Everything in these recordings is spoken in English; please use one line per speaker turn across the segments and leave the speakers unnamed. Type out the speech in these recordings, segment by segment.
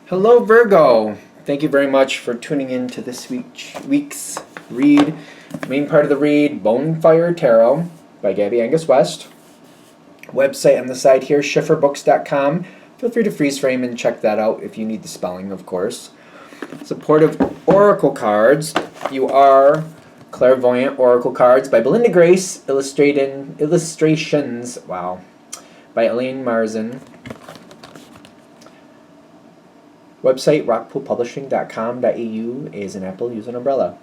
Hello, Virgo. Thank you very much for tuning in to this week's read. Main part of the read, Bonefire Tarot by Gabby Angus West. Website on the side here, schifferbooks.com. Feel free to freeze frame and check that out if you need the spelling, of course. Supportive Oracle cards. You are Clairvoyant Oracle cards by Belinda Grace. Illustrations. Wow. By Elaine Marzin. Website rockpoolpublishing.com.au. A is an apple, use an umbrella.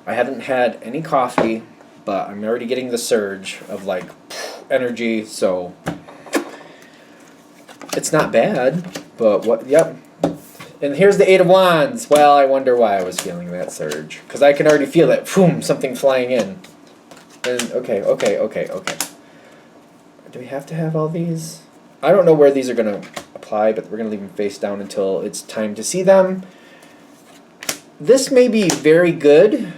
I haven't had any coffee, but I'm already getting the surge of like energy, so it's not bad. But what? Yep. And here's the Eight of Wands. Well, I wonder why I was feeling that surge, because I can already feel it. Boom, something flying in. And okay. Do we have to have all these? I don't know where these are gonna apply, but we're going to leave them face down until it's time to see them. This may be very good.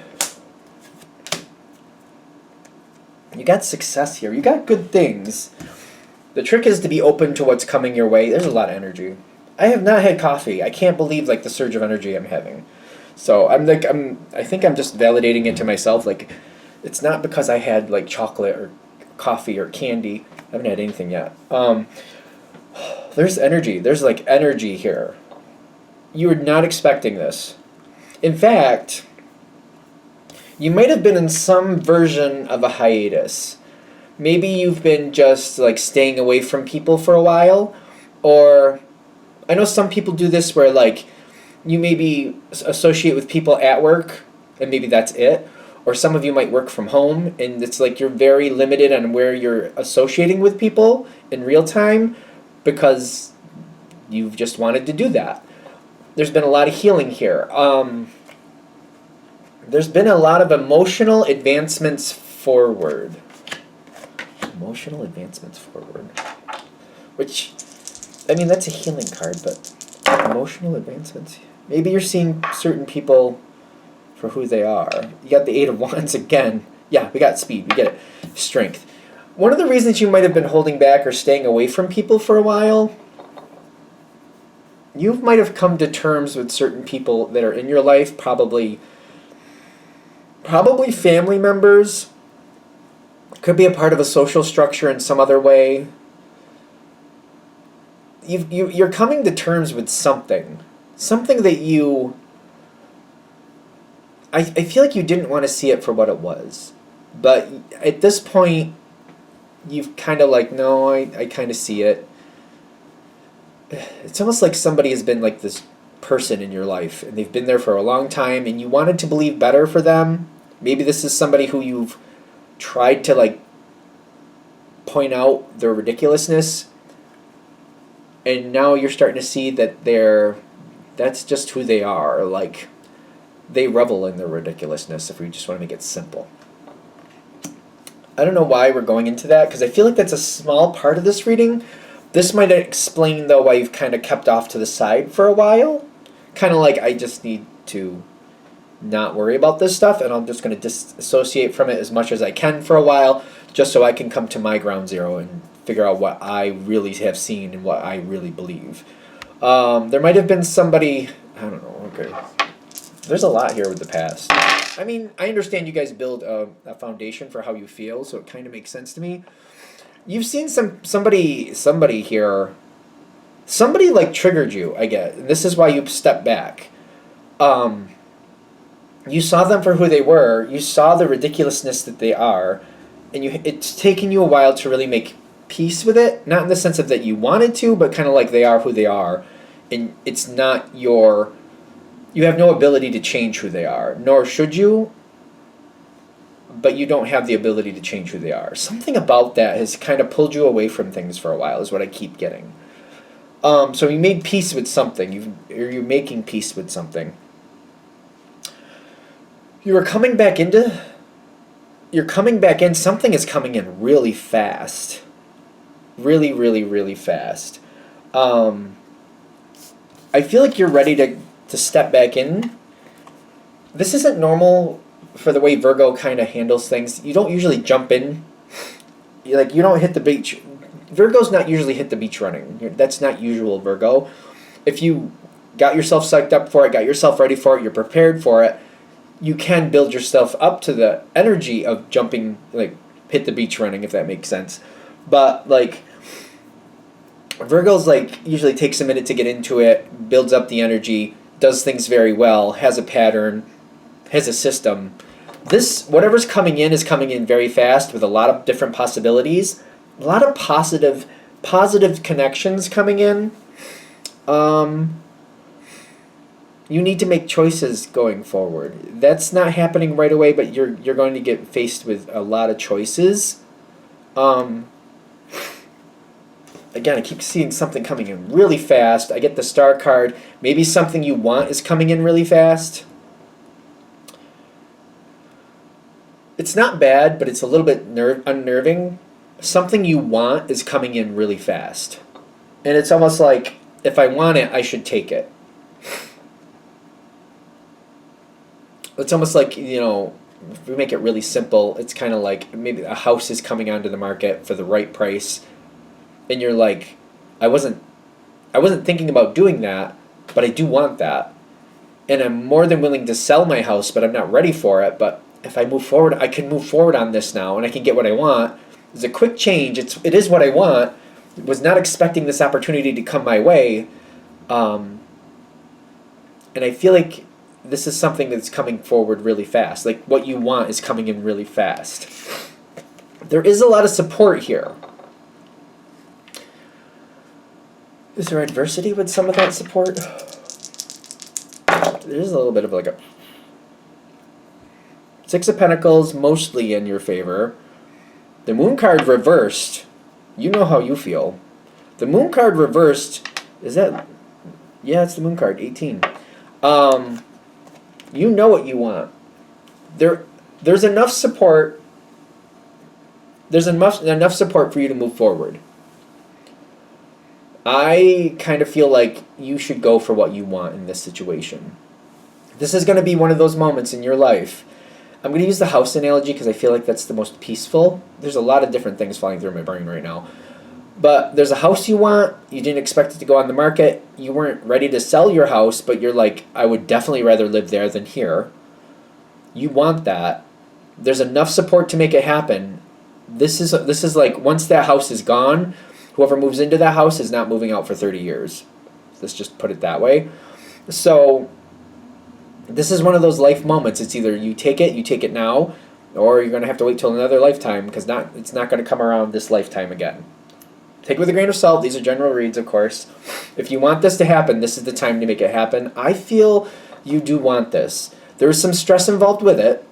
You got success here. You got good things. The trick is to be open to what's coming your way. There's a lot of energy. I have not had coffee. I can't believe like the surge of energy I'm having. So I think I'm just validating it to myself. Like, it's not because I had like chocolate or coffee or candy. I haven't had anything yet. There's energy. There's like energy here. You were not expecting this. In fact, you might have been in some version of a hiatus. Maybe you've been just like staying away from people for a while. Or I know some people do this where like you maybe associate with people at work and maybe that's it. Or some of you might work from home and it's like you're very limited on where you're associating with people in real time, because you've just wanted to do that. There's been a lot of healing here. There's been a lot of emotional advancements forward. Emotional advancements forward. Which, I mean, that's a healing card, but emotional advancements. Maybe you're seeing certain people for who they are. You got the Eight of Wands again. Yeah, we got speed. We get it. Strength. One of the reasons you might have been holding back or staying away from people for a while, you might have come to terms with certain people that are in your life, probably family members, could be a part of a social structure in some other way. You're coming to terms with something that you, I feel like you didn't want to see it for what it was, but at this point, you've kind of like, no, I kind of see it. It's almost like somebody has been like this person in your life, and they've been there for a long time, and you wanted to believe better for them. Maybe this is somebody who you've tried to like point out their ridiculousness, and now you're starting to see that that's just who they are. Like, they revel in their ridiculousness, if we just want to make it simple. I don't know why we're going into that, because I feel like that's a small part of this reading. This might explain, though, why you've kind of kept off to the side for a while. Kind of like, I just need to not worry about this stuff, and I'm just going to disassociate from it as much as I can for a while, just so I can come to my ground zero and figure out what I really have seen and what I really believe. There might have been somebody, I don't know, okay. There's a lot here with the past. I mean, I understand you guys build a foundation for how you feel, so it kind of makes sense to me. You've seen somebody here. Somebody like triggered you, I get. And this is why you stepped back. You saw them for who they were. You saw the ridiculousness that they are, and it's taken you a while to really make peace with it. Not in the sense of that you wanted to, but kind of like they are who they are, and it's not your. You have no ability to change who they are, nor should you, but you don't have the ability to change who they are. Something about that has kind of pulled you away from things for a while, is what I keep getting. So you made peace with something. You're making peace with something. You're coming back in. Something is coming in really fast. Really, really, really fast. I feel like you're ready to step back in. This isn't normal for the way Virgo kind of handles things. You don't usually jump in. You don't hit the beach. Virgo's not usually hit the beach running. That's not usual, Virgo. If you got yourself psyched up for it, got yourself ready for it, you're prepared for it, you can build yourself up to the energy of jumping, like hit the beach running, if that makes sense. But like Virgo's like usually takes a minute to get into it, builds up the energy, does things very well, has a pattern, has a system. This, whatever's coming in is coming in very fast with a lot of different possibilities, a lot of positive connections coming in. You need to make choices going forward. That's not happening right away, but you're going to get faced with a lot of choices. Again, I keep seeing something coming in really fast. I get the Star card. Maybe something you want is coming in really fast. It's not bad, but it's a little bit unnerving. Something you want is coming in really fast. And it's almost like, if I want it, I should take it. It's almost like, if we make it really simple, it's kind of like maybe a house is coming onto the market for the right price, and you're like, I wasn't thinking about doing that, but I do want that. And I'm more than willing to sell my house, but I'm not ready for it. But if I move forward, I can move forward on this now, and I can get what I want. It's a quick change. It is what I want. Was not expecting this opportunity to come my way. And I feel like this is something that's coming forward really fast. Like what you want is coming in really fast. There is a lot of support here. Is there adversity with some of that support? There's a little bit of like a Six of Pentacles, mostly in your favor. The Moon card reversed. You know how you feel. The Moon card reversed, is that... Yeah, it's the Moon card, 18. You know what you want. There's enough support. There's enough support for you to move forward. I kind of feel like you should go for what you want in this situation. This is going to be one of those moments in your life. I'm going to use the house analogy because I feel like that's the most peaceful. There's a lot of different things flying through my brain right now. But there's a house you want. You didn't expect it to go on the market. You weren't ready to sell your house, but you're like, I would definitely rather live there than here. You want that. There's enough support to make it happen. This is like, once that house is gone, whoever moves into that house is not moving out for 30 years. Let's just put it that way. So this is one of those life moments. It's either you take it now, or you're going to have to wait till another lifetime because it's not going to come around this lifetime again. Take it with a grain of salt. These are general reads, of course. If you want this to happen, this is the time to make it happen. I feel you do want this. There's some stress involved with it,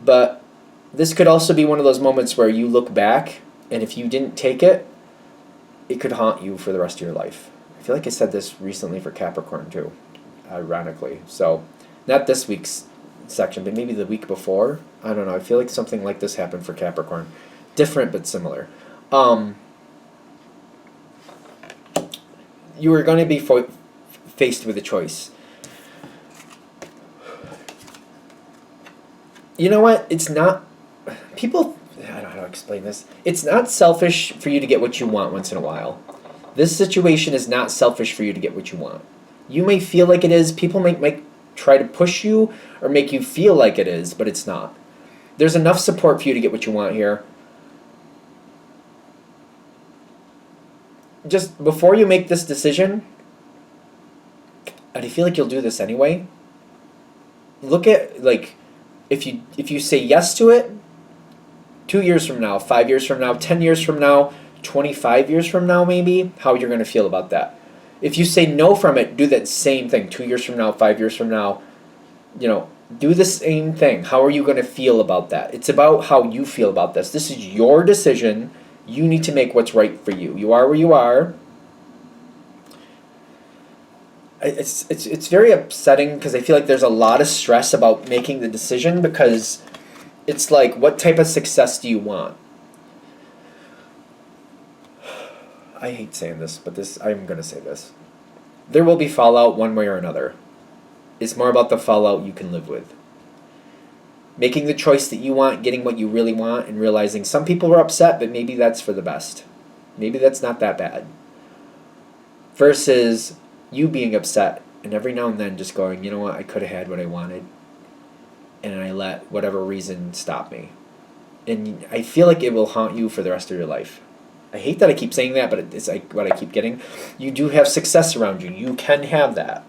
but this could also be one of those moments where you look back, and if you didn't take it, it could haunt you for the rest of your life. I feel like I said this recently for Capricorn too, ironically. So, not this week's section, but maybe the week before. I don't know. I feel like something like this happened for Capricorn. Different but similar. You are going to be faced with a choice. You know what? It's not... People... I don't know how to explain this. It's not selfish for you to get what you want once in a while. This situation is not selfish for you to get what you want. You may feel like it is. People might try to push you or make you feel like it is, but it's not. There's enough support for you to get what you want here. Just before you make this decision, and I feel like you'll do this anyway, look at, like, if you say yes to it, 2 years from now, 5 years from now, 10 years from now, 25 years from now maybe, how you're going to feel about that. If you say no from it, do that same thing 2 years from now, 5 years from now, do the same thing. How are you going to feel about that? It's about how you feel about this. This is your decision. You need to make what's right for you. You are where you are. It's very upsetting because I feel like there's a lot of stress about making the decision because it's like, what type of success do you want? I hate saying this, but I'm going to say this. There will be fallout one way or another. It's more about the fallout you can live with. Making the choice that you want, getting what you really want, and realizing some people were upset, but maybe that's for the best. Maybe that's not that bad. Versus you being upset, and every now and then just going, you know what, I could have had what I wanted, and I let whatever reason stop me. And I feel like it will haunt you for the rest of your life. I hate that I keep saying that, but it's like what I keep getting. You do have success around you. You can have that.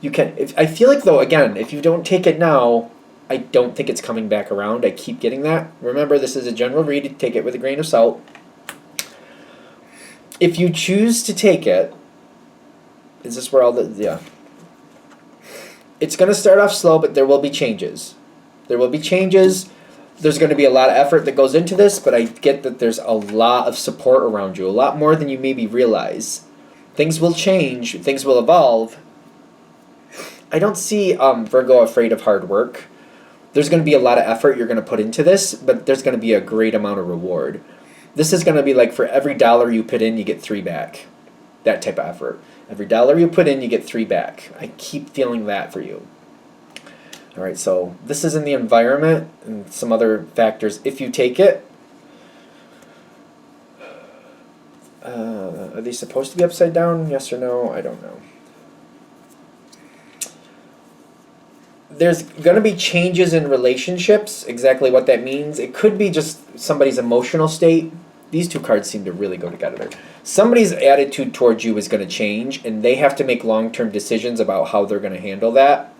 You can. I feel like, though, again, if you don't take it now, I don't think it's coming back around. I keep getting that. Remember, this is a general read. Take it with a grain of salt. If you choose to take it, is this where all the... Yeah. It's going to start off slow, but there will be changes. There will be changes. There's going to be a lot of effort that goes into this, but I get that there's a lot of support around you, a lot more than you maybe realize. Things will change. Things will evolve. I don't see Virgo afraid of hard work. There's going to be a lot of effort you're going to put into this, but there's going to be a great amount of reward. This is going to be like for every dollar you put in, you get 3 back. That type of effort. Every dollar you put in, you get 3 back. I keep feeling that for you. All right, so this is in the environment and some other factors. If you take it, are they supposed to be upside down? Yes or no? I don't know. There's going to be changes in relationships. Exactly what that means. It could be just somebody's emotional state. These 2 cards seem to really go together. Somebody's attitude towards you is going to change, and they have to make long-term decisions about how they're going to handle that.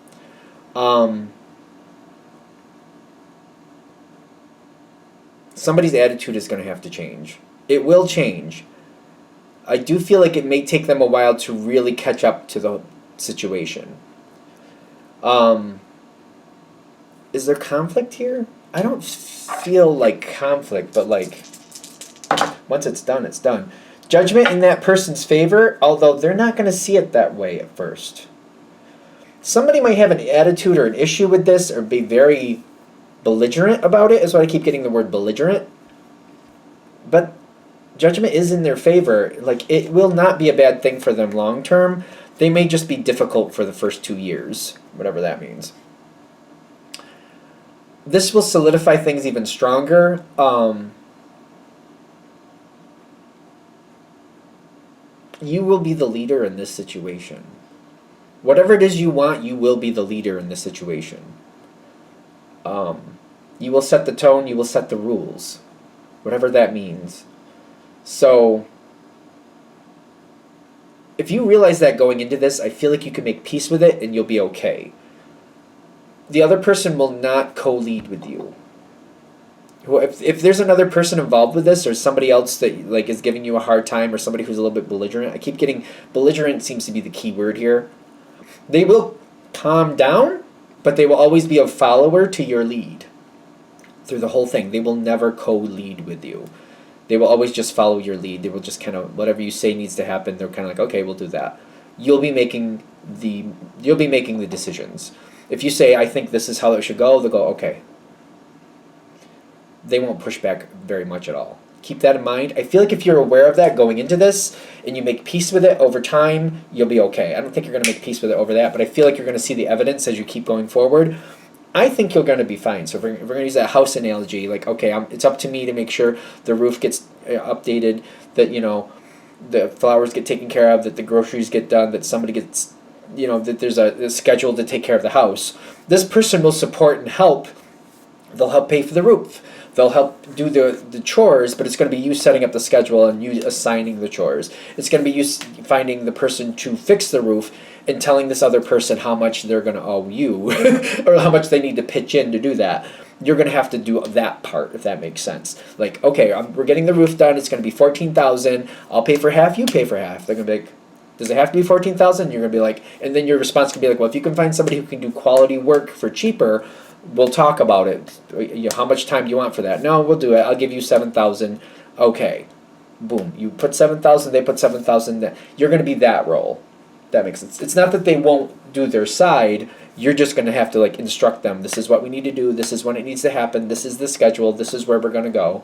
Somebody's attitude is going to have to change. It will change. I do feel like it may take them a while to really catch up to the situation. Is there conflict here? I don't feel like conflict, but like once it's done, it's done. Judgment in that person's favor, although they're not going to see it that way at first. Somebody might have an attitude or an issue with this or be very belligerent about it, is why I keep getting the word belligerent. But judgment is in their favor. Like, it will not be a bad thing for them long term. They may just be difficult for the first 2 years, whatever that means. This will solidify things even stronger. You will be the leader in this situation. Whatever it is you want, you will be the leader in this situation. You will set the tone, you will set the rules. Whatever that means. So, if you realize that going into this, I feel like you can make peace with it and you'll be okay. The other person will not co-lead with you. If there's another person involved with this, or somebody else that like is giving you a hard time, or somebody who's a little bit belligerent, I keep getting belligerent seems to be the key word here. They will calm down, but they will always be a follower to your lead through the whole thing. They will never co-lead with you. They will always just follow your lead. They will just kind of, whatever you say needs to happen, they're kind of like, okay, we'll do that. You'll be making the decisions. If you say, I think this is how it should go, they'll go, okay. They won't push back very much at all. Keep that in mind. I feel like if you're aware of that going into this and you make peace with it over time, you'll be okay. I don't think you're going to make peace with it over that, but I feel like you're going to see the evidence as you keep going forward. I think you're going to be fine. So if we're going to use that house analogy, like, okay, it's up to me to make sure the roof gets updated, that, you know, the flowers get taken care of, that the groceries get done, that somebody gets, you know, that there's a schedule to take care of the house. This person will support and help. They'll help pay for the roof. They'll help do the chores, but it's going to be you setting up the schedule and you assigning the chores. It's going to be you finding the person to fix the roof and telling this other person how much they're going to owe you or how much they need to pitch in to do that. You're going to have to do that part, if that makes sense. Like, okay, we're getting the roof done. It's going to be $14,000. I'll pay for half. You pay for half. They're going to be like, does it have to be $14,000? You're going to be like, and then your response can be like, well, if you can find somebody who can do quality work for cheaper, we'll talk about it. You know, how much time do you want for that? No, we'll do it. I'll give you $7,000. Okay. Boom. You put $7,000, they put $7,000. You're going to be that role. That makes sense. It's not that they won't do their side. You're just going to have to like instruct them. This is what we need to do. This is when it needs to happen. This is the schedule. This is where we're going to go.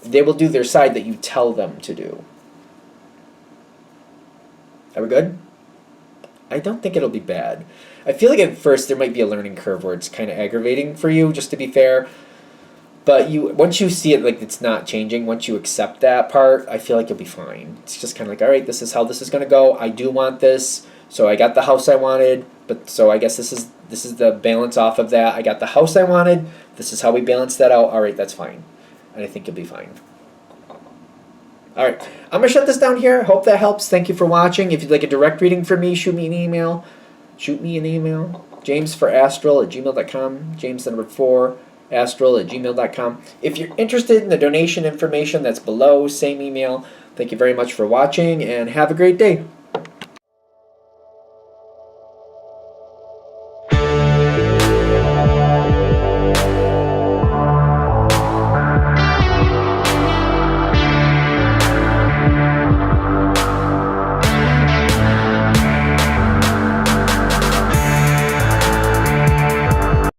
They will do their side that you tell them to do. Are we good? I don't think it'll be bad. I feel like at first there might be a learning curve where it's kind of aggravating for you, just to be fair. But once you see it like it's not changing, once you accept that part, I feel like you'll be fine. It's just kind of like, all right, this is how this is going to go. I do want this, so I got the house I wanted. But so I guess this is the balance off of that. I got the house I wanted. This is how we balance that out. All right, that's fine, and I think you'll be fine. All right, I'm gonna shut this down here. Hope that helps. Thank you for watching. If you'd like a direct reading from me, shoot me an email. jamesforastral@gmail.com. James4astral@gmail.com. If you're interested in the donation information, that's below. Same email. Thank you very much for watching, and have a great day.